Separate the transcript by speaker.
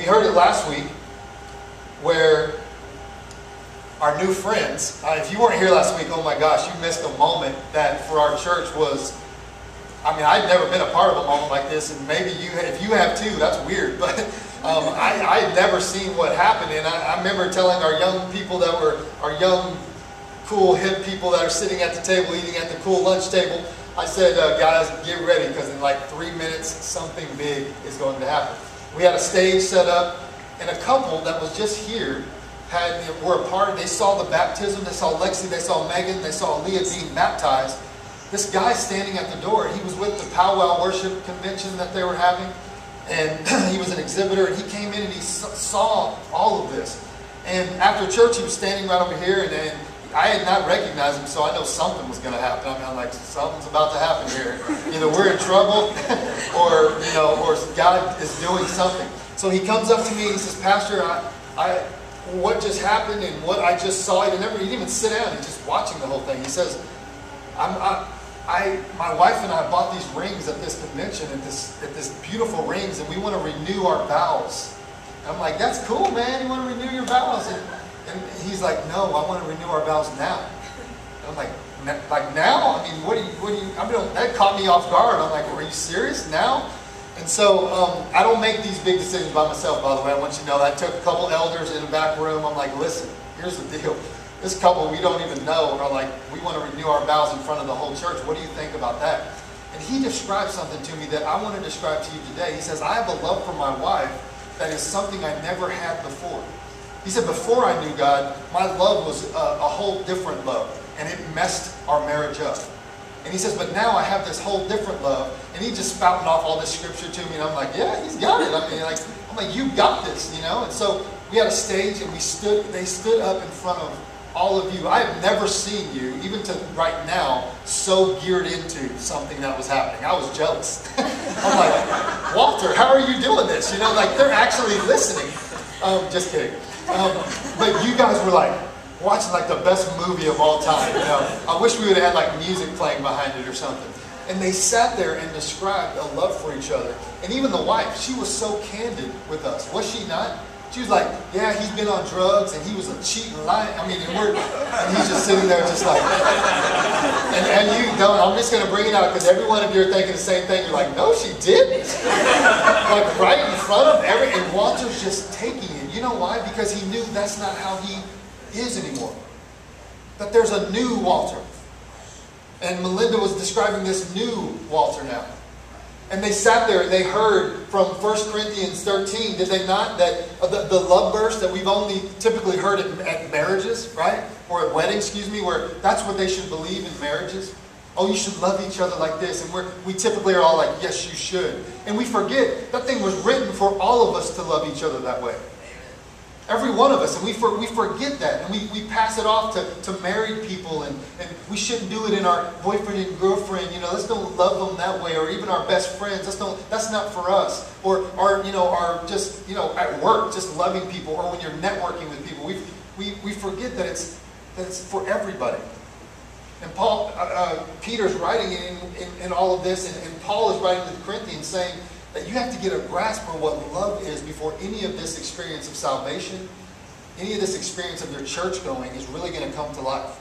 Speaker 1: We heard it last week where our new friends, if you weren't here last week, oh my gosh, you missed a moment that for our church was, I mean, I'd never been a part of a moment like this, and maybe you, if you have too, that's weird, but I had never seen what happened, and I remember telling our young people that were, our young, cool, hip people that are sitting at the table, eating at the cool lunch table, I said, guys, get ready, because in like 3 minutes, something big is going to happen. We had a stage set up, and a couple that was just here were a part, they saw the baptism, they saw Lexi, they saw Megan, they saw Leah being baptized. This guy standing at the door, he was with the powwow worship convention that they were having, and he was an exhibitor, and he came in and he saw all of this. And after church, he was standing right over here, and I had not recognized him, so I know something was going to happen. I mean, I'm like, something's about to happen here. Either we're in trouble, or or God is doing something. So he comes up to me and he says, Pastor, what just happened and what I just saw, he didn't even sit down, he's just watching the whole thing. He says, my wife and I bought these rings at this convention, at this beautiful rings, and we want to renew our vows. And I'm like, that's cool, man, you want to renew your vows? And he's like, no, I want to renew our vows now. And I'm like now? I mean, what do you, I mean, that caught me off guard. I'm like, are you serious now? And so I don't make these big decisions by myself, by the way. I want you to know that I took a couple elders in the back room. I'm like, listen, here's the deal. This couple we don't even know are like, we want to renew our vows in front of the whole church. What do you think about that? And he described something to me that I want to describe to you today. He says, I have a love for my wife that is something I never had before. He said, before I knew God, my love was a whole different love, and it messed our marriage up. And he says, but now I have this whole different love, and he's just spouting off all this scripture to me, and I'm like, yeah, he's got it. I mean, I'm like, you got this, you know? And so we had a stage, and they stood up in front of all of you. I have never seen you, even to right now, so geared into something that was happening. I was jealous. I'm like, Walter, how are you doing this? You know, like they're actually listening. Just kidding. But you guys were like watching like the best movie of all time. You know, I wish we would have had like music playing behind it or something. And they sat there and described a love for each other. And even the wife, she was so candid with us, was she not? She was like, yeah, he's been on drugs and he was a cheating liar. I mean, and he's just sitting there just like, and you don't, I'm just going to bring it out because every one of you are thinking the same thing. You're like, no, she didn't. Like right in front of and Walter's just taking it. You know why? Because he knew that's not how he is anymore. That there's a new Walter. And Melinda was describing this new Walter now. And they sat there and they heard from 1 Corinthians 13, did they not? That the love verse that we've only typically heard at marriages, right? Or at weddings, excuse me, where that's what they should believe in marriages. Oh, you should love each other like this. And we typically are all like, yes, you should. And we forget that thing was written for all of us to love each other that way. Every one of us, and we forget that, and we pass it off to married people, and we shouldn't do it in our boyfriend and girlfriend. You know, let's don't love them that way, or even our best friends. That's not for us. Or our just at work, just loving people, or when you're networking with people, we forget that it's for everybody. And Peter's writing in all of this, and Paul is writing to the Corinthians saying that you have to get a grasp for what love is before any of this experience of salvation, any of this experience of your church going is really going to come to life.